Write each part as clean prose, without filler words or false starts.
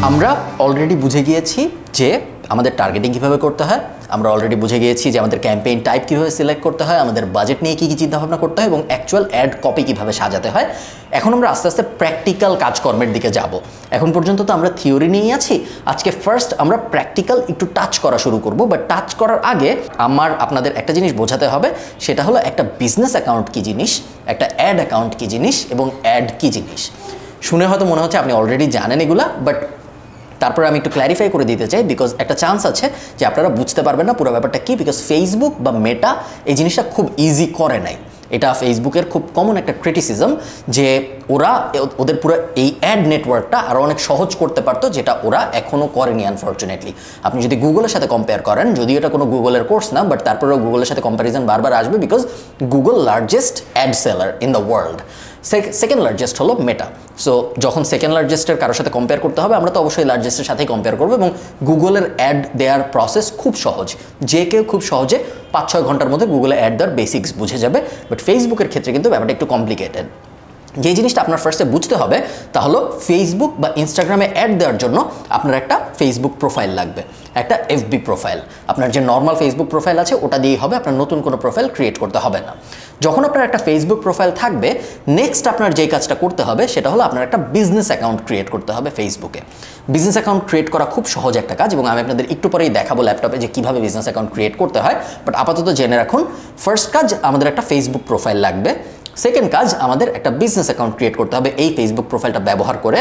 আমরা অলরেডি বুঝে গিয়েছি যে আমাদের টার্গেটিং কিভাবে করতে হয়, আমরা অলরেডি বুঝে গিয়েছি যে আমাদের ক্যাম্পেইন টাইপ কিভাবে সিলেক্ট করতে হয়, আমাদের বাজেট নিয়ে কী কী চিন্তাভাবনা করতে হয় এবং অ্যাকচুয়াল অ্যাড কপি কিভাবে সাজাতে হয়। এখন আমরা আস্তে আস্তে প্র্যাকটিক্যাল কাজকর্মের দিকে যাব। এখন পর্যন্ত তো আমরা থিওরি নিয়েই আছি, আজকে ফার্স্ট আমরা প্র্যাকটিক্যাল একটু টাচ করা শুরু করব। বাট টাচ করার আগে আপনাদের একটা জিনিস বোঝাতে হবে, সেটা হলো একটা বিজনেস অ্যাকাউন্ট কী জিনিস, একটা অ্যাড অ্যাকাউন্ট কী জিনিস এবং অ্যাড কী জিনিস। শুনে হয়তো মনে হচ্ছে আপনি অলরেডি জানেন এগুলা, বাট তারপরে আমি একটু ক্ল্যারিফাই করে দিতে চাই, বিকজ একটা চান্স আছে যে আপনারা বুঝতে পারবেন না পুরো ব্যাপারটা কী, বিকজ ফেসবুক বা মেটা এই জিনিসটা খুব ইজি করে নাই। এটা ফেসবুকের খুব কমন একটা ক্রিটিসিজম যে ওদের পুরো এই অ্যাড নেটওয়ার্কটা আরও অনেক সহজ করতে পারতো, যেটা ওরা এখনও করেনি আনফর্চুনেটলি। আপনি যদি গুগলের সাথে কম্পেয়ার করেন, যদিও এটা কোনো গুগলের কোর্স না, বাট তারপরেও গুগলের সাথে কম্প্যারিজন বারবার আসবে, because Google largest ad seller in the world. Second largest হলো মেটা। সো যখন সেকেন্ড লার্জেস্টের কারোর সাথে কম্পেয়ার করতে হবে, আমরা তো অবশ্যই লার্জেস্টের সাথেই কম্পেয়ার করবো। এবং গুগলের অ্যাড দেওয়ার প্রসেস খুব সহজ, যে কেউ খুব সহজে 5-6 ঘন্টার মধ্যে গুগলে অ্যাড দেওয়ার বেসিক্স বুঝে যাবে। বাট ফেসবুকের ক্ষেত্রে কিন্তু ব্যাপারটা একটু কমপ্লিকেটেড। যে জিনিসটা আপনার ফার্স্টে বুঝতে হবে তা হলো ফেসবুক বা ইনস্টাগ্রামে অ্যাড দেওয়ার জন্য আপনার একটা ফেসবুক প্রোফাইল লাগবে, একটা এফবি প্রোফাইল। আপনার যে নর্মাল ফেসবুক প্রোফাইল আছে ওটা দিয়েই হবে, আপনার নতুন কোনো প্রোফাইল ক্রিয়েট করতে হবে না। যখন আপনার একটা ফেসবুক প্রোফাইল থাকবে, নেক্সট আপনার যেই কাজটা করতে হবে সেটা হলো আপনার একটা বিজনেস অ্যাকাউন্ট ক্রিয়েট করতে হবে ফেসবুকে। বিজনেস অ্যাকাউন্ট ক্রিয়েট করা খুব সহজ একটা কাজ, এবং আমি আপনাদের একটু পরেই দেখাবো ল্যাপটপে যে কীভাবে বিজনেস অ্যাকাউন্ট ক্রিয়েট করতে হয়। বাট আপাতত জেনে রাখুন, ফার্স্ট কাজ আমাদের একটা ফেসবুক প্রোফাইল লাগবে, সেকেন্ড কাজ আমাদের একটা বিজনেস অ্যাকাউন্ট ক্রিয়েট করতে হবে এই ফেসবুক প্রোফাইলটা ব্যবহার করে,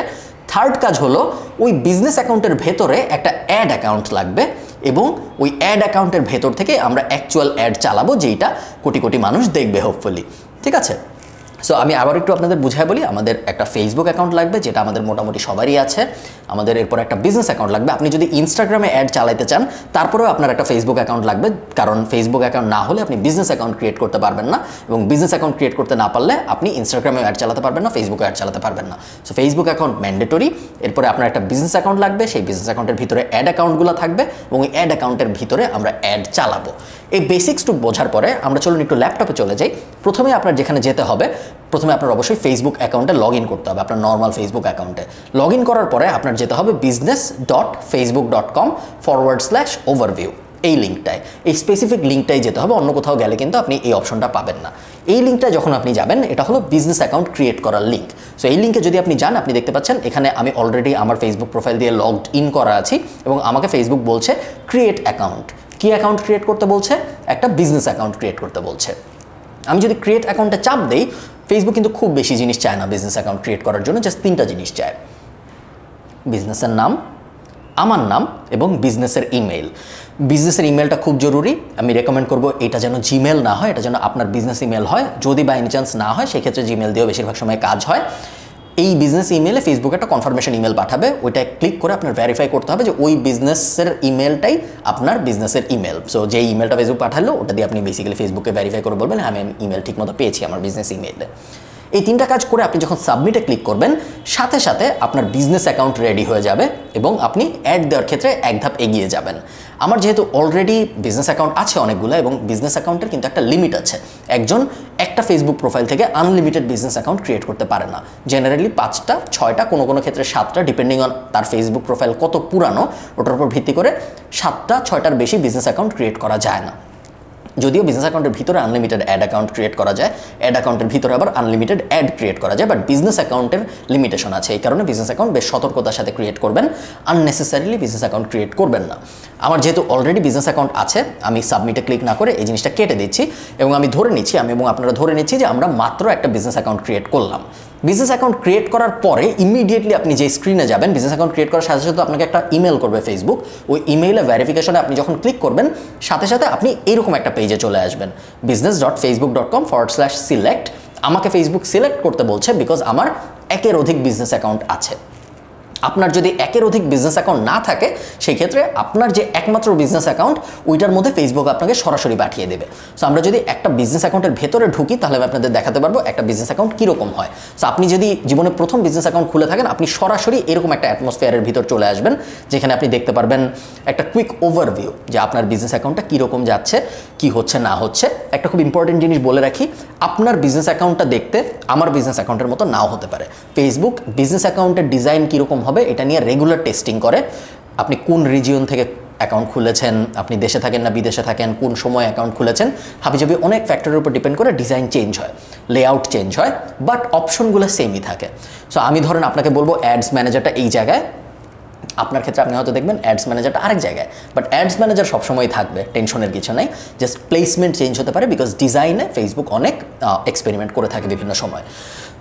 থার্ড কাজ হলো ওই বিজনেস অ্যাকাউন্টের ভেতরে একটা অ্যাড অ্যাকাউন্ট লাগবে, এবং ওই অ্যাড অ্যাকাউন্টের ভেতর থেকে আমরা অ্যাকচুয়াল অ্যাড চালাবো, যেইটা কোটি কোটি মানুষ দেখবে হোপফুলি। ঠিক আছে? সো আমি আবার একটু আপনাদের বুঝাই বলি, আমাদের একটা ফেসবুক অ্যাকাউন্ট লাগবে, যেটা আমাদের মোটামুটি সবারই আছে। আমাদের এরপর একটা বিজনেস অ্যাকাউন্ট লাগবে। আপনি যদি ইনস্টাগ্রামে অ্যাড চালাতে চান, তারপরেও আপনার একটা ফেসবুক অ্যাকাউন্ট লাগবে, কারণ ফেসবুক অ্যাকাউন্ট না হলে আপনি বিজনেস অ্যাকাউন্ট ক্রিয়েট করতে পারবেন না, এবং বিজনেস অ্যাকাউন্ট ক্রিয়েট করতে না পারলে আপনি ইনস্টাগ্রামে অ্যাড চালাতে পারবেন না, ফেসবুকে অ্যাড চালাতে পারবেন না। So Facebook account mandatory. এরপরে আপনার একটা বিজনেস অ্যাকাউন্ট লাগবে, সেই বিজনেস অ্যাকাউন্টের ভিতরে অ্যাড অ্যাকাউন্টগুলো থাকবে, এবং এই অ্যাড অ্যাকাউন্টের ভিতরে আমরা অ্যাড চালাবো। এই বেসিক্সটুকু বোঝার পরে আমরা চলুন একটু ল্যাপটপে চলে যাই। প্রথমে আপনার যেখানে যেতে হবে, প্রথমে আপনার অবশ্যই ফেসবুক অ্যাকাউন্টে লগ ইন করতে হবে, আপনার নর্মাল ফেসবুক অ্যাকাউন্টে লগ ইন করার পরে আপনার যেতে হবে business.facebook.com/overview। এই লিঙ্কটায়, এই স্পেসিফিক লিঙ্কটাই যেতে হবে, অন্য কোথাও গেলে কিন্তু আপনি এই অপশনটা পাবেন না। এই লিঙ্কটা যখন আপনি যাবেন, এটা হলো বিজনেস অ্যাকাউন্ট ক্রিয়েট করার লিঙ্ক। সো এই লিঙ্কে যদি আপনি যান, আপনি দেখতে পাচ্ছেন এখানে আমি অলরেডি আমার ফেসবুক প্রোফাইল দিয়ে লগড ইন করা আছি, এবং আমাকে ফেসবুক বলছে ক্রিয়েট অ্যাকাউন্ট। কি অ্যাকাউন্ট ক্রিয়েট করতে বলছে? একটা বিজনেস অ্যাকাউন্ট ক্রিয়েট করতে বলছে। আমি যদি ক্রিয়েট অ্যাকাউন্টে চাপ দেই, ফেসবুক কিন্তু খুব বেশি জিনিস চায় না বিজনেস অ্যাকাউন্ট ক্রিয়েট করার জন্য, জাস্ট 3টা জিনিস চায়: বিজনেসের নাম, আমার নাম, এবং বিজনেসের ইমেল। বিজনেসের ইমেলটা খুব জরুরি। আমি রেকমেন্ড করব এটা যেন জিমেল না হয়, এটা যেন আপনার বিজনেস ইমেল হয়। যদি বাই এনি চান্স না হয়, সেক্ষেত্রে জিমেল দিয়েও বেশিরভাগ সময় কাজ হয়। এই বিজনেস ইমেলে ফেসবুক একটা কনফার্মেশন ইমেল পাঠাবে, ওইটা ক্লিক করে আপনার ভেরিফাই করতে হবে যে ওই বিজনেসের ইমেলটাই আপনার বিজনেসের ইমেল। সো যেই ইমেলটা ফেসবুক পাঠালো, ওটা দিয়ে আপনি বেসিক্যালি ফেসবুকে ভেরিফাই করে বলবেন আমি ইমেল ঠিকমতো পেয়েছি আমার বিজনেস ইমেলে। এই 3টা কাজ করে আপনি যখন সাবমিটে ক্লিক করবেন, সাথে সাথে আপনার বিজনেস অ্যাকাউন্ট রেডি হয়ে যাবে, এবং আপনি অ্যাড দেওয়ার ক্ষেত্রে এক ধাপ এগিয়ে যাবেন। আমার যেহেতু অলরেডি বিজনেস অ্যাকাউন্ট আছে অনেকগুলো, এবং বিজনেস অ্যাকাউন্টের কিন্তু একটা লিমিট আছে। একজন একটা ফেসবুক প্রোফাইল থেকে আনলিমিটেড বিজনেস অ্যাকাউন্ট ক্রিয়েট করতে পারে না। জেনারেলি 5টা, 6টা, কোনো ক্ষেত্রে 7টা, ডিপেন্ডিং অন তার ফেসবুক প্রোফাইল কত পুরানো, ওটার উপর ভিত্তি করে 7টা, 6টার বেশি বিজনেস অ্যাকাউন্ট ক্রিয়েট করা যায় না। যদিও বিজনেস অ্যাকাউন্টের ভিতরে আনলিমিটেড অ্যাড অ্যাকাউন্ট ক্রিয়েট করা যায়, অ্যাড অ্যাকাউন্টের ভিতরে আবার আনলিমিটেড অ্যাড ক্রিয়েট করা যায়, বাট বিজনেস অ্যাকাউন্টের লিমিটেশন আছে। এই কারণে বিজনেস অ্যাকাউন্ট বেশ সতর্কতার সাথে ক্রিয়েট করবেন, আননেসেসারিলি বিজনেস অ্যাকাউন্ট ক্রিয়েট করবেন না। আমার যেহেতু অলরেডি বিজনেস অ্যাকাউন্ট আছে, আমি সাবমিটে ক্লিক না করে এই জিনিসটা কেটে দিচ্ছি, এবং আমি ধরে নিচ্ছি, এবং আপনারা ধরে নিচ্ছি যে আমরা মাত্র একটা বিজনেস অ্যাকাউন্ট ক্রিয়েট করলাম। বিজনেস অ্যাকাউন্ট ক্রিয়েট করার পরে ইমিডিয়েটলি আপনি যে স্ক্রিনে যাবেন, বিজনেস অ্যাকাউন্ট ক্রিয়েট করার সাথে সাথে আপনাকে একটা ইমেল করবে ফেসবুক। ওই ইমেইলে ভেরিফিকেশনে আপনি যখন ক্লিক করবেন, সাথে সাথে আপনি এরকম একটা পেজে চলে আসবেন, business.facebook.com/select। আমাকে ফেসবুক সিলেক্ট করতে বলছে, বিকজ আমার একের অধিক বিজনেস অ্যাকাউন্ট আছে। আপনার যদি একের অধিক বিজনেস অ্যাকাউন্ট না থাকে, সেই ক্ষেত্রে আপনার যে একমাত্র বিজনেস অ্যাকাউন্ট, ওইটার মধ্যে ফেসবুক আপনাকে সরাসরি পাঠিয়ে দেবে। সো আমরা যদি একটা বিজনেস অ্যাকাউন্টের ভেতরে ঢুকি, তাহলে আমি আপনাদের দেখাতে পারবো একটা বিজনেস অ্যাকাউন্ট কীরকম হয়। সো আপনি যদি জীবনে প্রথম বিজনেস অ্যাকাউন্ট খুলে থাকেন, আপনি সরাসরি এরকম একটা অ্যাটমসফিয়ারের ভিতর চলে আসবেন, যেখানে আপনি দেখতে পারবেন একটা কুইক ওভারভিউ যে আপনার বিজনেস অ্যাকাউন্টটা কীরকম যাচ্ছে, কি হচ্ছে না হচ্ছে। একটা খুব ইম্পর্টেন্ট জিনিস বলে রাখি, আপনার বিজনেস অ্যাকাউন্টটা দেখতে আমার বিজনেস অ্যাকাউন্টের মতো নাও হতে পারে। ফেসবুক বিজনেস অ্যাকাউন্টের ডিজাইন কীরকম হবে এটা নিয়ে রেগুলার টেস্টিং করে আপনি কোন রিজিয়ন থেকে অ্যাকাউন্ট খুলেছেন, আপনি দেশে থাকেন না বিদেশে থাকেন, কোন সময় অ্যাকাউন্ট খুলেছেন, হাবিজাবি অনেক ফ্যাক্টরের উপর ডিপেন্ড করে ডিজাইন চেঞ্জ হয়, লেআউট চেঞ্জ হয়, বাট অপশনগুলো সেমই থাকে। সো আমি ধরেন আপনাকে বলবো অ্যাডস ম্যানেজারটা এই জায়গায়, আপনার ক্ষেত্রে আপনি হয়তো দেখবেন অ্যাডস ম্যানেজারটা আরেক জায়গায়, বাট অ্যাডস ম্যানেজার সবসময় থাকবে, টেনশনের কিছু নেই, জাস্ট প্লেসমেন্ট চেঞ্জ হতে পারে বিকজ ডিজাইনে ফেসবুক অনেক এক্সপেরিমেন্ট করে থাকে বিভিন্ন সময়।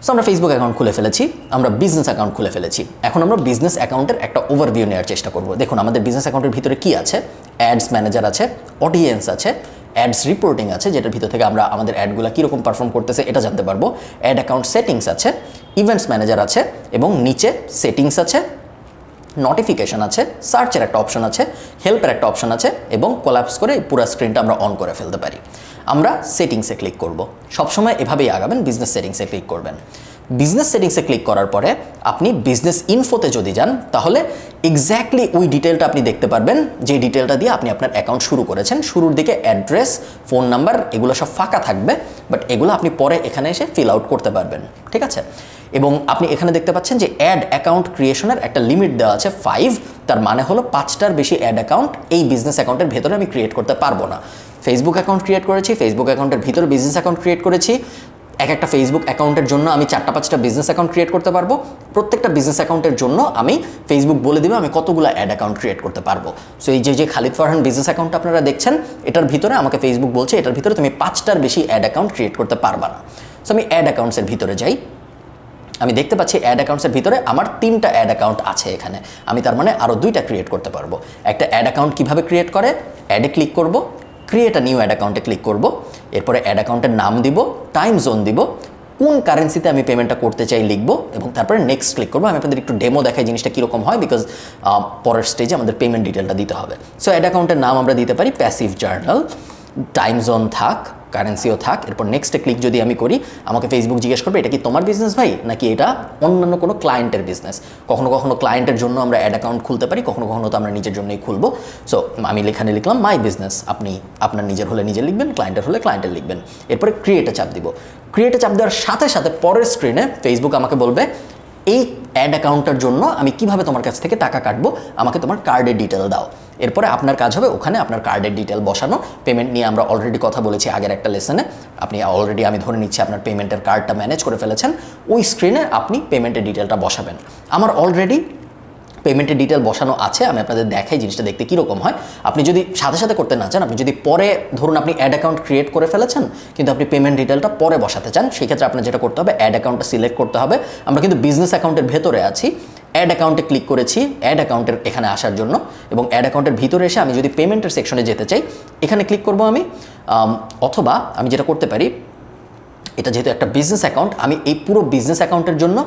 সো আমরা ফেসবুক অ্যাকাউন্ট খুলে ফেলেছি, আমরা বিজনেস অ্যাকাউন্ট খুলে ফেলেছি, এখন আমরা বিজনেস অ্যাকাউন্টের একটা ওভারভিউ নেওয়ার চেষ্টা করব। দেখুন আমাদের বিজনেস অ্যাকাউন্টের ভিতরে কি আছে, অ্যাডস ম্যানেজার আছে, অডিয়েন্স আছে, অ্যাডস রিপোর্টিং আছে যেটার ভিতর থেকে আমরা আমাদের অ্যাডগুলো কীরকম পারফর্ম করতেছে এটা জানতে পারবো, অ্যাড অ্যাকাউন্ট সেটিংস আছে, ইভেন্টস ম্যানেজার আছে, এবং নিচে সেটিংস আছে, নোটিফিকেশন আছে, সার্চের একটা অপশন আছে, হেল্পের একটা অপশন আছে, এবং কোলাপস করে পুরো স্ক্রিনটা আমরা অন করে ফেলতে পারি। আমরা সেটিংসে ক্লিক করব, সবসময় এভাবেই আগাবেন, বিজনেস সেটিংসে ক্লিক করবেন। বিজনেস সেটিংসে ক্লিক করার পরে আপনি বিজনেস ইনফোতে যদি যান তাহলে এক্স্যাক্টলি ওই ডিটেলটা আপনি দেখতে পারবেন যে ডিটেলটা দিয়ে আপনি আপনার অ্যাকাউন্ট শুরু করেছেন। শুরুর দিকে অ্যাড্রেস, ফোন নাম্বার এগুলো সব ফাঁকা থাকবে, বাট এগুলো আপনি পরে এখানে এসে ফিল আউট করতে পারবেন, ঠিক আছে। এবং আপনি এখানে দেখতে পাচ্ছেন যে অ্যাড অ্যাকাউন্ট ক্রিয়েশনের একটা লিমিট দেওয়া আছে 5, তার মানে হলো 5টার বেশি অ্যাড অ্যাকাউন্ট এই বিজনেস অ্যাকাউন্টের ভেতরে আমি ক্রিয়েট করতে পারবো না। ফেসবুক অ্যাকাউন্ট ক্রিয়েট করেছি, ফেসবুক অ্যাকাউন্টের ভিতরে বিজনেস অ্যাকাউন্ট ক্রিয়েট করেছি, একটা ফেসবুক অ্যাকাউন্টের জন্য আমি 4-5টা বিজনেস অ্যাকাউন্ট ক্রিয়েট করতে পারবো। প্রত্যেকটা বিজনেস অ্যাকাউন্টের জন্য আমি ফেসবুক বলে দেবে আমি কতগুলো অ্যাড অ্যাকাউন্ট ক্রিয়েট করতে পারবো। সো এই যে খালিদ ফারহান বিজনেস অ্যাকাউন্টটা আপনারা দেখছেন, এটার ভিতরে আমাকে ফেসবুক বলছে এটার ভিতরে তুমি 5টার বেশি অ্যাড অ্যাকাউন্ট ক্রিয়েট করতে পারবা না। সো আমি অ্যাড অ্যাকাউন্টসের ভিতরে যাই, আমি দেখতে পাচ্ছি অ্যাড অ্যাকাউন্টসের ভিতরে আমার 3টা অ্যাড অ্যাকাউন্ট আছে এখানে, আমি তার মানে আরও 2টা ক্রিয়েট করতে পারবো। একটা অ্যাড অ্যাকাউন্ট কীভাবে ক্রিয়েট করে, অ্যাডে ক্লিক করব, ক্রিয়েট আ নিউ অ্যাড অ্যাকাউন্টে ক্লিক করব, এরপরে অ্যাড অ্যাকাউন্টের নাম দিব, টাইম জোন দিব, কোন কারেন্সিতে আমি পেমেন্টটা করতে চাই লিখবো, এবং তারপরে নেক্সট ক্লিক করবো। আমি আপনাদের একটু ডেমো দেখাই জিনিসটা কীরকম হয়, বিকজ পরের স্টেজে আমাদের পেমেন্ট ডিটেলটা দিতে হবে। সো অ্যাড অ্যাকাউন্টের নাম আমরা দিতে পারি প্যাসিভ জার্নাল, টাইম জোন থাক, কারেন্সিও থাক, এরপর নেক্সটে ক্লিক যদি আমি করি আমাকে ফেসবুক জিজ্ঞেস করবে এটা কি তোমার বিজনেস ভাই নাকি এটা অন্যান্য কোনো ক্লায়েন্টের বিজনেস। কখনো কখনো ক্লায়েন্টের জন্য আমরা অ্যাড অ্যাকাউন্ট খুলতে পারি, কখনো কখনো তো আমরা নিজের জন্যই খুলবো। সো আমি এখানে লিখলাম মাই বিজনেস, আপনি আপনার নিজের হলে নিজে লিখবেন, ক্লায়েন্টের হলে ক্লায়েন্টের লিখবেন, এরপরে ক্রিয়েটে চাপ দিব। ক্রিয়েটে চাপ দেওয়ার সাথে সাথে পরের স্ক্রিনে ফেসবুক আমাকে বলবে এই অ্যাড অ্যাকাউন্টটার জন্য আমি কিভাবে তোমার কাছ থেকে টাকা কাটবো, আমাকে তোমার কার্ডের ডিটেল দাও। এরপরে আপনার কাজ হবে ওখানে আপনার কার্ডের ডিটেল বসানো। পেমেন্ট নিয়ে আমরা অলরেডি কথা বলেছি আগের একটা লেসনে, আপনি অলরেডি আমি ধরে নিচ্ছি আপনার পেমেন্টের কার্ডটা ম্যানেজ করে ফেলেছেন, ওই স্ক্রিনে আপনি পেমেন্টের ডিটেলটা বসাবেন। আমার অলরেডি পেমেন্টের ডিটেল বসানো আছে, আমি আপনাদের দেখাই জিনিসটা দেখতে কীরকম হয়। আপনি যদি সাথে সাথে করতে না চান, আপনি যদি পরে ধরুন আপনি অ্যাড অ্যাকাউন্ট ক্রিয়েট করে ফেলেছেন কিন্তু আপনি পেমেন্ট ডিটেলটা পরে বসাতে চান, সেক্ষেত্রে আপনার যেটা করতে হবে অ্যাড অ্যাকাউন্টটা সিলেক্ট করতে হবে। আমরা কিন্তু বিজনেস অ্যাকাউন্টের ভেতরে আছি, অ্যাড অ্যাকাউন্টে ক্লিক করেছি অ্যাড অ্যাকাউন্টের এখানে আসার জন্য, এবং অ্যাড অ্যাকাউন্টের ভিতরে এসে আমি যদি পেমেন্টের সেকশনে যেতে চাই এখানে ক্লিক করব আমি, অথবা আমি যেটা করতে পারি, এটা যেহেতু একটা বিজনেস অ্যাকাউন্ট আমি এই পুরো বিজনেস অ্যাকাউন্টের জন্য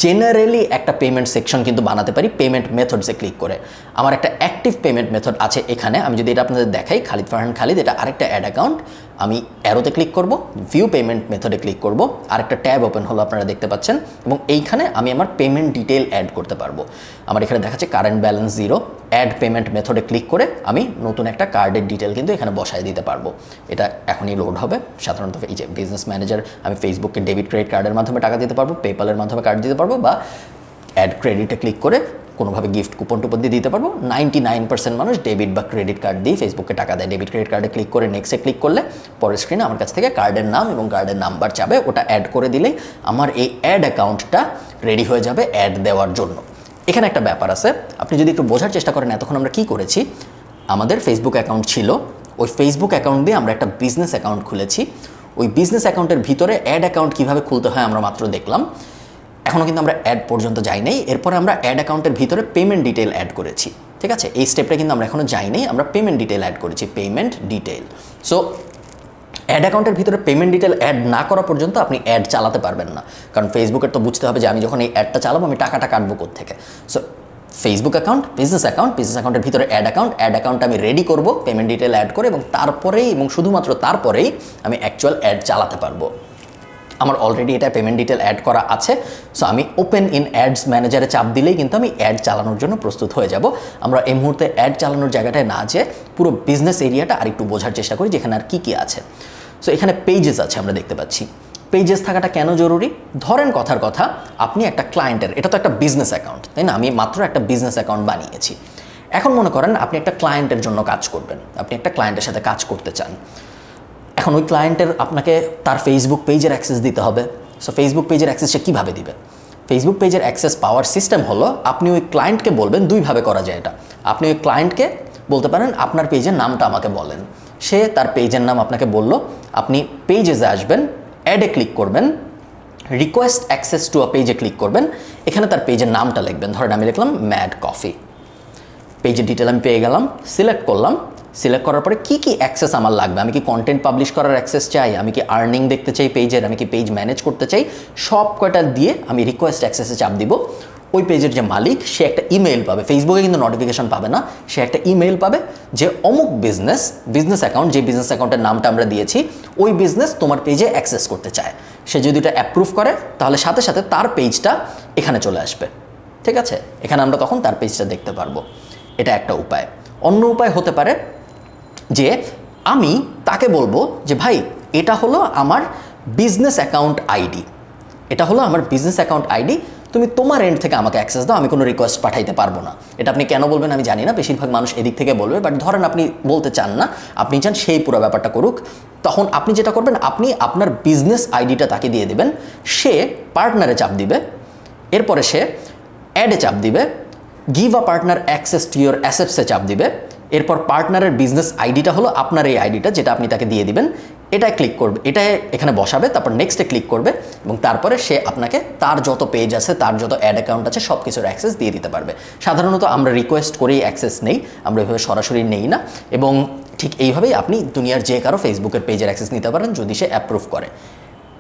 জেনারেলি একটা পেমেন্ট সেকশন কিন্তু বানাতে পারি পেমেন্ট মেথডসে ক্লিক করে। আমার একটা অ্যাক্টিভ পেমেন্ট মেথড আছে এখানে, আমি যদি এটা আপনাদের দেখাই খালিদ ফারহান খালিদ, এটা আরেকটা অ্যাড অ্যাকাউন্ট, আমি অ্যারোতে ক্লিক করব, ভিউ পেমেন্ট মেথডে ক্লিক করব, আরেকটা ট্যাব ওপেন হলো আপনারা দেখতে পাচ্ছেন, এবং এইখানে আমি আমার পেমেন্ট ডিটেল অ্যাড করতে পারবো। আমার এখানে দেখাচ্ছে কারেন্ট ব্যালেন্স 0, অ্যাড পেমেন্ট মেথডে ক্লিক করে আমি নতুন একটা কার্ডের ডিটেল কিন্তু এখানে বসায় দিতে পারবো। এটা এখনই লোড হবে। সাধারণত এই যে বিজনেস ম্যানেজার আমি ফেসবুকে ডেবিট ক্রেডিট কার্ডের মাধ্যমে টাকা দিতে পারবো, পেপ্যালের মাধ্যমে কার্ড দিতে পারবো, বা অ্যাড ক্রেডিটে ক্লিক করে কোনোভাবে গিফট কুপন টুপন দিয়ে দিতে পারবো। 99% মানুষ ডেবিট বা ক্রেডিট কার্ড দিয়ে ফেসবুকে টাকা দেয়। ডেবিট ক্রেডিট কার্ডে ক্লিক করে নেক্সটে ক্লিক করলে পরের স্ক্রিনে আমার কাছ থেকে কার্ডের নাম এবং কার্ডের নাম্বার চাবে, ওটা অ্যাড করে দিলেই আমার এই অ্যাড অ্যাকাউন্টটা রেডি হয়ে যাবে অ্যাড দেওয়ার জন্য। এখানে একটা ব্যাপার আছে, আপনি যদি একটু বোঝার চেষ্টা করেন এতক্ষণ আমরা কি করেছি, আমাদের ফেসবুক অ্যাকাউন্ট ছিল, ওই ফেসবুক অ্যাকাউন্ট দিয়ে আমরা একটা বিজনেস অ্যাকাউন্ট খুলেছি। ওই বিজনেস অ্যাকাউন্টের ভিতরে অ্যাড অ্যাকাউন্ট কীভাবে খুলতে হয় আমরা মাত্র দেখলাম, এখনও কিন্তু আমরা অ্যাড পর্যন্ত যাই নাই। এরপরে আমরা অ্যাড অ্যাকাউন্টের ভিতরে পেমেন্ট ডিটেল অ্যাড করেছি, ঠিক আছে। এই স্টেপটা কিন্তু আমরা এখনও যাই নাই, আমরা পেমেন্ট ডিটেল অ্যাড করেছি, পেমেন্ট ডিটেল। সো অ্যাড অ্যাকাউন্টের ভিতরে পেমেন্ট ডিটেল অ্যাড না করা পর্যন্ত আপনি অ্যাড চালাতে পারবেন না, কারণ ফেসবুকের তো বুঝতে হবে যে আমি যখন এই অ্যাডটা চালাবো আমি টাকাটা কাটবো কোত্থেকে। সো ফেসবুক অ্যাকাউন্ট, বিজনেস অ্যাকাউন্টের ভিতরে অ্যাড অ্যাকাউন্ট আমি রেডি করব পেমেন্ট ডিটেল অ্যাড করে, এবং তারপরেই এবং শুধুমাত্র তারপরেই আমি অ্যাকচুয়াল অ্যাড চালাতে পারবো। আমার অলরেডি এটা পেমেন্ট ডিটেল অ্যাড করা আছে। সো আমি ওপেন ইন অ্যাডস ম্যানেজারে চাপ দিলেই কিন্তু আমি অ্যাড চালানোর জন্য প্রস্তুত হয়ে যাব। আমরা এই মুহূর্তে অ্যাড চালানোর জায়গাটায় না যেয়ে পুরো বিজনেস এরিয়াটা আরেকটু বোঝার চেষ্টা করি যেখানে আর কি আছে। সো এখানে পেজেস আছে আমরা দেখতে পাচ্ছি, পেজেস থাকাটা কেন জরুরি? ধরেন কথার কথা, আপনি একটা ক্লায়েন্টের, এটা তো একটা বিজনেস অ্যাকাউন্ট, তাই না? আমি মাত্র একটা বিজনেস অ্যাকাউন্ট বানিয়েছি। এখন মনে করেন আপনি একটা ক্লায়েন্টের জন্য কাজ করবেন, আপনি একটা ক্লায়েন্টের সাথে কাজ করতে চান। এখন ওই ক্লায়েন্টের আপনাকে তার ফেসবুক পেজের অ্যাক্সেস দিতে হবে। সো ফেসবুক পেজের অ্যাক্সেস সে কীভাবে দিবে? ফেসবুক পেজের অ্যাক্সেস পাওয়ার সিস্টেম হলো, আপনি ওই ক্লায়েন্টকে বলবেন, দুইভাবে করা যায় এটা। আপনি ওই ক্লায়েন্টকে বলতে পারেন আপনার পেজের নামটা আমাকে বলেন, সে তার পেজের নাম আপনাকে বলল, আপনি পেজেসে আসবেন, অ্যাডে ক্লিক করবেন, রিকোয়েস্ট অ্যাক্সেস টু আ পেজে ক্লিক করবেন, এখানে তার পেজের নামটা লিখবেন। ধরেন আমি লিখলাম ম্যাড কফি, পেজের ডিটেল আমি পেয়ে গেলাম, সিলেক্ট করলাম। সিলেক্ট করার পরে কী কী অ্যাক্সেস আমার লাগবে, আমি কি কন্টেন্ট পাবলিশ করার অ্যাক্সেস চাই, আমি কি আর্নিং দেখতে চাই পেজের, আমি কি পেজ ম্যানেজ করতে চাই, সব কয়টা দিয়ে আমি রিকোয়েস্ট অ্যাক্সেসে চাপ দিব। ওই পেজের যে মালিক সে একটা ইমেল পাবে, ফেসবুকে কিন্তু নোটিফিকেশন পাবে না, সে একটা ইমেল পাবে যে অমুক বিজনেস অ্যাকাউন্ট, যে বিজনেস অ্যাকাউন্টের নামটা আমরা দিয়েছি, ওই বিজনেস তোমার পেজে অ্যাক্সেস করতে চায়। সে যদি এটা অ্যাপ্রুভ করে তাহলে সাথে সাথে তার পেজটা এখানে চলে আসবে। ঠিক আছে, এখানে আমরা তখন তার পেজটা দেখতে পারবো। এটা একটা উপায়। অন্য উপায় হতে পারে যে আমি তাকে বলবো যে ভাই এটা হলো আমার বিজনেস অ্যাকাউন্ট আইডি, এটা হলো আমার বিজনেস অ্যাকাউন্ট আইডি, তুমি তোমার এন্ড থেকে আমাকে অ্যাক্সেস দাও, আমি কোনো রিকোয়েস্ট পাঠাইতে পারবো না। এটা আপনি কেন বলবেন আমি জানি না, বেশিরভাগ মানুষ এদিক থেকে বলবে, বাট ধরেন আপনি বলতে চান না, আপনি চান সেই পুরো ব্যাপারটা করুক, তখন আপনি যেটা করবেন, আপনি আপনার বিজনেস আইডিটা তাকে দিয়ে দেবেন, সে পার্টনারে চাপ দিবে, এরপরে সে অ্যাডে চাপ দিবে, give a partner access to your অ্যাসেটসে চাপ দিবে, এরপর পার্টনারের বিজনেস আইডিটা হলো আপনার এই আইডিটা যেটা আপনি তাকে দিয়ে দিবেন, এটায় ক্লিক করবে, এটাই এখানে বসাবে, তারপর নেক্সটে ক্লিক করবে এবং তারপরে সে আপনাকে তার যত পেজ আছে, তার যত অ্যাড অ্যাকাউন্ট আছে সব কিছুর অ্যাক্সেস দিয়ে দিতে পারবে। সাধারণত আমরা রিকোয়েস্ট করেই অ্যাক্সেস নেই, আমরা এভাবে সরাসরি নেই না, এবং ঠিক এইভাবেই আপনি দুনিয়ার যে কারো ফেসবুকের পেজের অ্যাক্সেস নিতে পারেন যদি সে অ্যাপ্রুভ করে।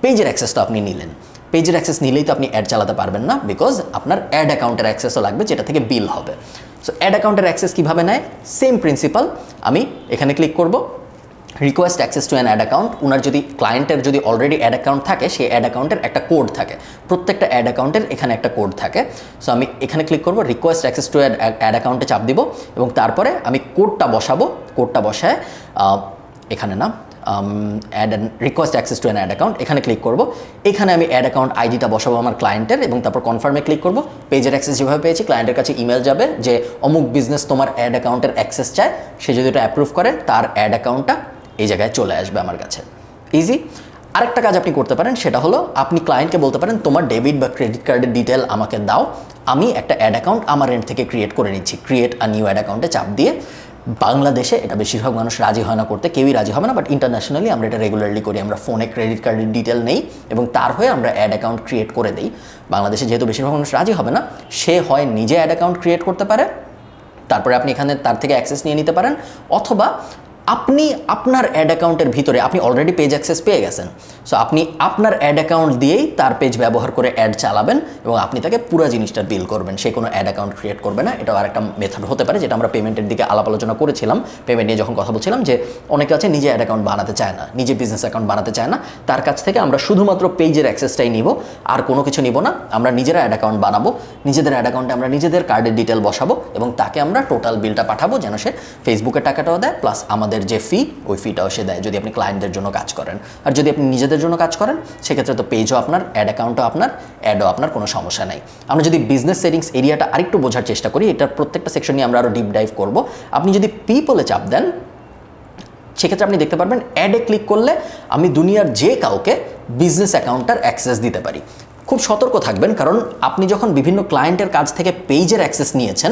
পেজের অ্যাক্সেসটা আপনি নিলেন, পেজের অ্যাক্সেস নিলেই তো আপনি অ্যাড চালাতে পারবেন না, বিকজ আপনার অ্যাড অ্যাকাউন্টের অ্যাক্সেসও লাগবে যেটা থেকে বিল হবে। সো অ্যাড অ্যাকাউন্টের অ্যাক্সেস কীভাবে নেয়? সেম প্রিন্সিপাল, আমি এখানে ক্লিক করব, request access to an ad account. Owner যদি ক্লায়েন্টের যদি অলরেডি অ্যাড অ্যাকাউন্ট থাকে, সেই অ্যাড অ্যাকাউন্টের একটা কোড থাকে, প্রত্যেকটা অ্যাড অ্যাকাউন্টের এখানে একটা কোড থাকে। সো আমি এখানে ক্লিক করব, রিকোয়েস্ট অ্যাক্সেস টু অ্যাড অ্যাকাউন্টে চাপ দিব এবং তারপরে আমি কোডটা বসাবো, কোডটা বসায় এখানে না add and request access to an ad account, এখানে ক্লিক করব, এখানে আমি অ্যাড অ্যাকাউন্ট আইডিটা বসাবো আমার ক্লায়েন্টের এবং তারপর কনফার্মে ক্লিক করব। পেজের অ্যাক্সেস যেভাবে পেয়েছি, ক্লায়েন্টের কাছে ইমেল যাবে যে অমুক বিজনেস তোমার অ্যাড অ্যাকাউন্টের অ্যাক্সেস চায়, সে যদি এটা অ্যাপ্রুভ করে তার অ্যাড অ্যাকাউন্টটা এই জায়গায় চলে আসবে আমার কাছে। ইজি। আরেকটা কাজ আপনি করতে পারেন, সেটা হলো আপনি ক্লায়েন্টকে বলতে পারেন তোমার ডেবিট বা ক্রেডিট কার্ডের ডিটেল আমাকে দাও, আমি একটা অ্যাড অ্যাকাউন্ট আমার এন্ড থেকে ক্রিয়েট করে নিচ্ছি। ক্রিয়েট আ নিউ অ্যাড অ্যাকাউন্টে চাপ দিয়ে, বাংলাদেশে এটা বেশিরভাগ মানুষ রাজি হয় না করতে, কেউই রাজি হবে না, বাট ইন্টারন্যাশনালি আমরা এটা রেগুলারলি করি। আমরা ফোনে ক্রেডিট কার্ডের ডিটেল নেই এবং তার হয়ে আমরা অ্যাড অ্যাকাউন্ট ক্রিয়েট করে দিই। বাংলাদেশে যেহেতু বেশিরভাগ মানুষ রাজি হবে না, সে হয় নিজে অ্যাড অ্যাকাউন্ট ক্রিয়েট করতে পারে, তারপরে আপনি এখানে তার থেকে অ্যাক্সেস নিয়ে নিতে পারেন, অথবা আপনি আপনার অ্যাড অ্যাকাউন্টের ভিতরে আপনি অলরেডি পেজ অ্যাক্সেস পেয়ে গেছেন, সো আপনি আপনার অ্যাড অ্যাকাউন্ট দিয়েই তার পেজ ব্যবহার করে অ্যাড চালাবেন এবং আপনি তাকে পুরো জিনিসটা বিল করবেন, সে কোনো অ্যাড অ্যাকাউন্ট ক্রিয়েট করবে না। এটাও আরেকটা মেথড হতে পারে, যেটা আমরা পেমেন্টের দিকে আলাপ আলোচনা করেছিলাম, পেমেন্ট নিয়ে যখন কথা বলছিলাম, যে অনেকে আছে নিজে অ্যাড অ্যাকাউন্ট বানাতে চায় না, নিজে বিজনেস অ্যাকাউন্ট বানাতে চায় না, তার কাছ থেকে আমরা শুধুমাত্র পেজের অ্যাক্সেসটাই নিব, আর কোনো কিছু নিব না। আমরা নিজেরা অ্যাড অ্যাকাউন্ট বানাবো, নিজেদের অ্যাড অ্যাকাউন্টে আমরা নিজেদের কার্ডের ডিটেল বসাবো এবং তাকে আমরা টোটাল বিলটা পাঠাবো, যেন সে ফেসবুকের টাকাটাও দেয় প্লাস আমাদের যে ফি ওই ফিটাও সে দেয়, যদি আপনি ক্লায়েন্টদের জন্য কাজ করেন। আর যদি আপনি নিজেদের জন্য কাজ করেন সেক্ষেত্রে তো পেজও আপনার, অ্যাড অ্যাকাউন্টও আপনার, অ্যাডও আপনার, কোনো সমস্যা নাই। আমরা যদি বিজনেস সেটিংস এরিয়াটা আরেকটু বোঝার চেষ্টা করি, এটার প্রত্যেকটা সেকশন নিয়ে আমরা আরও ডিপ ডাইভ করব। আপনি যদি পিপলে চাপ দেন সেক্ষেত্রে আপনি দেখতে পারবেন অ্যাডে ক্লিক করলে আমি দুনিয়ার যে কাউকে বিজনেস অ্যাকাউন্টটার অ্যাক্সেস দিতে পারি। খুব সতর্ক থাকবেন, কারণ আপনি যখন বিভিন্ন ক্লায়েন্টের কাছ থেকে পেজের অ্যাক্সেস নিয়েছেন,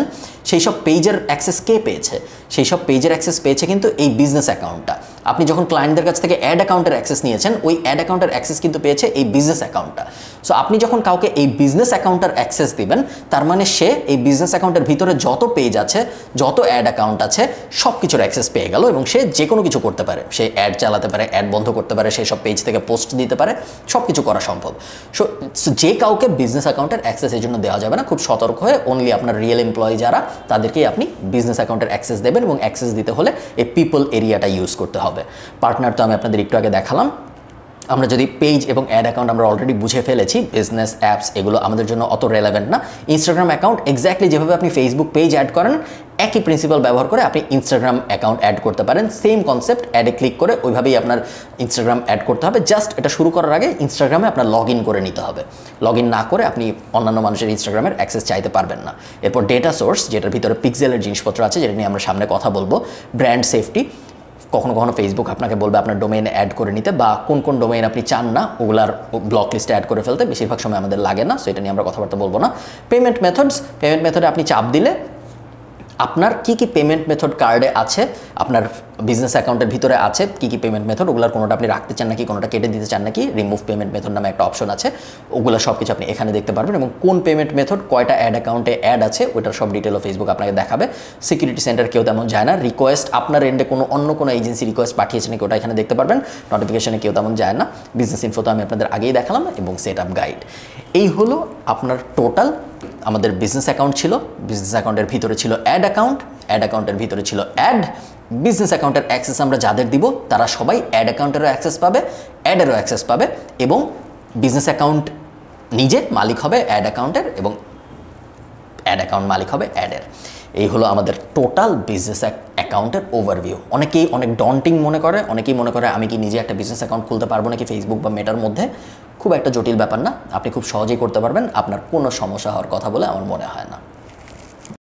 সেই সব পেজের অ্যাক্সেস কে পেয়েছে? সেই সব পেজের অ্যাক্সেস পেয়েছে কিন্তু এই বিজনেস অ্যাকাউন্টটা। আপনি যখন ক্লায়েন্টদের কাছ থেকে অ্যাড অ্যাকাউন্টের অ্যাক্সেস নিয়েছেন, ওই অ্যাড অ্যাকাউন্টের অ্যাক্সেস কিন্তু পেয়েছে এই বিজনেস অ্যাকাউন্টটা। সো আপনি যখন কাউকে এই বিজনেস অ্যাকাউন্টের অ্যাক্সেস দিবেন, তার মানে সে এই বিজনেস অ্যাকাউন্টের ভিতরে যত পেজ আছে, যত অ্যাড অ্যাকাউন্ট আছে, সব কিছুর অ্যাক্সেস পেয়ে গেল এবং সে যে কোনো কিছু করতে পারে। সে অ্যাড চালাতে পারে, অ্যাড বন্ধ করতে পারে, সেই সব পেজ থেকে পোস্ট দিতে পারে, সব কিছু করা সম্ভব। সো যে কাউকে বিজনেস অ্যাকাউন্টের অ্যাক্সেস এই জন্য দেওয়া যাবে না, খুব সতর্ক হয়ে অনলি আপনার রিয়েল এমপ্লয়ি যারা, তাদেরকেই আপনি বিজনেস অ্যাকাউন্টের অ্যাক্সেস দেবেন এবং অ্যাক্সেস দিতে হলে এই পিপল এরিয়াটা ইউজ করতে হবে। পার্টনার তো আমি আপনাদের একটু আগে দেখালাম। আমরা যদি পেজ এবং অ্যাড অ্যাকাউন্ট আমরা অলরেডি বুঝে ফেলেছি, বিজনেস অ্যাপস এগুলো আমাদের জন্য অত রেলেভেন্ট না। ইনস্টাগ্রাম অ্যাকাউন্ট এক্স্যাক্টলি যেভাবে আপনি ফেসবুক পেজ অ্যাড করেন একই প্রিন্সিপাল ব্যবহার করে আপনি ইনস্টাগ্রাম অ্যাকাউন্ট অ্যাড করতে পারেন। সেম কনসেপ্ট, অ্যাডে ক্লিক করে ওইভাবেই আপনার ইনস্টাগ্রাম অ্যাড করতে হবে। জাস্ট এটা শুরু করার আগে ইনস্টাগ্রামে আপনার লগ ইন করে নিতে হবে। লগ ইন না করে আপনি অন্যান্য মানুষের ইনস্টাগ্রামের অ্যাক্সেস চাইতে পারবেন না। এরপর ডেটা সোর্স, যেটার ভিতরে পিক্সেলের জিনিসপত্র আছে, যেটা নিয়ে আমরা সামনে কথা বলবো। ব্র্যান্ড সেফটি, কখনো কখনো ফেসবুক আপনাকে বলবে আপনার ডোমেইনে অ্যাড করে নিতে, বা কোন কোন ডোমেইন আপনি চান না ওগুলার ব্লক লিস্টে অ্যাড করে ফেলতে, বেশিরভাগ সময় আমাদের লাগে না, সো এটা নিয়ে আমরা কথাবার্তা বলবো না। পেমেন্ট মেথডস, পেমেন্ট মেথডে আপনি চাপ দিলে আপনার কি কি পেমেন্ট মেথড কার্ডে আছে, আপনার বিজনেস অ্যাকাউন্টের ভিতরে আছে কি কি পেমেন্ট মেথড, ওগুলোর কোনোটা আপনি রাখতে চান নাকি, কোনোটা কেটে দিতে চান নাকি, রিমুভ পেমেন্ট মেথড নামে একটা অপশন আছে, ওগুলো সব কিছু আপনি এখানে দেখতে পারবেন। এবং কোন পেমেন্ট মেথড কয়টা অ্যাড অ্যাকাউন্টে অ্যাড আছে ওইটার সব ডিটেলও ফেসবুক আপনাকে দেখাবে। সিকিউরিটি সেন্টার কেউ তেমন যায় না। রিকোয়েস্ট, আপনার এন্ডে অন্য কোনো এজেন্সি রিকোয়েস্ট পাঠিয়েছে নাকি ওটা এখানে দেখতে পারবেন। নোটিফিকেশনে কেউ তেমন যায় না। বিজনেস ইনফো তো আমি আপনাদের আগেই দেখালাম, এবং সেট আপ গাইড। এই হলো আপনার টোটাল। আমাদের বিজনেস অ্যাকাউন্ট ছিল, বিজনেস অ্যাকাউন্টের ভিতরে ছিল অ্যাড অ্যাকাউন্ট, অ্যাড অ্যাকাউন্টের ভিতরে ছিল অ্যাড। বিজনেস অ্যাকাউন্টের অ্যাক্সেস আমরা যাদের দিব তারা সবাই অ্যাড অ্যাকাউন্টেরও অ্যাক্সেস পাবে, অ্যাডেরও অ্যাক্সেস পাবে, এবং বিজনেস অ্যাকাউন্ট নিজে মালিক হবে অ্যাড অ্যাকাউন্টের, এবং অ্যাড অ্যাকাউন্ট মালিক হবে অ্যাডের। এই হলো আমাদের টোটাল বিজনেস অ্যাকাউন্টের ওভারভিউ। অনেকেই অনেক ডন্টিং মনে করে, অনেকেই মনে করে আমি কি নিজে একটা বিজনেস অ্যাকাউন্ট খুলতে পারবো নাকি ফেসবুক বা মেটার মধ্যে। খুব একটা জটিল ব্যাপার না, আপনি খুব সহজেই করতে পারবেন। আপনার কোনো সমস্যা হওয়ার কথা বলে আমার মনে হয় না।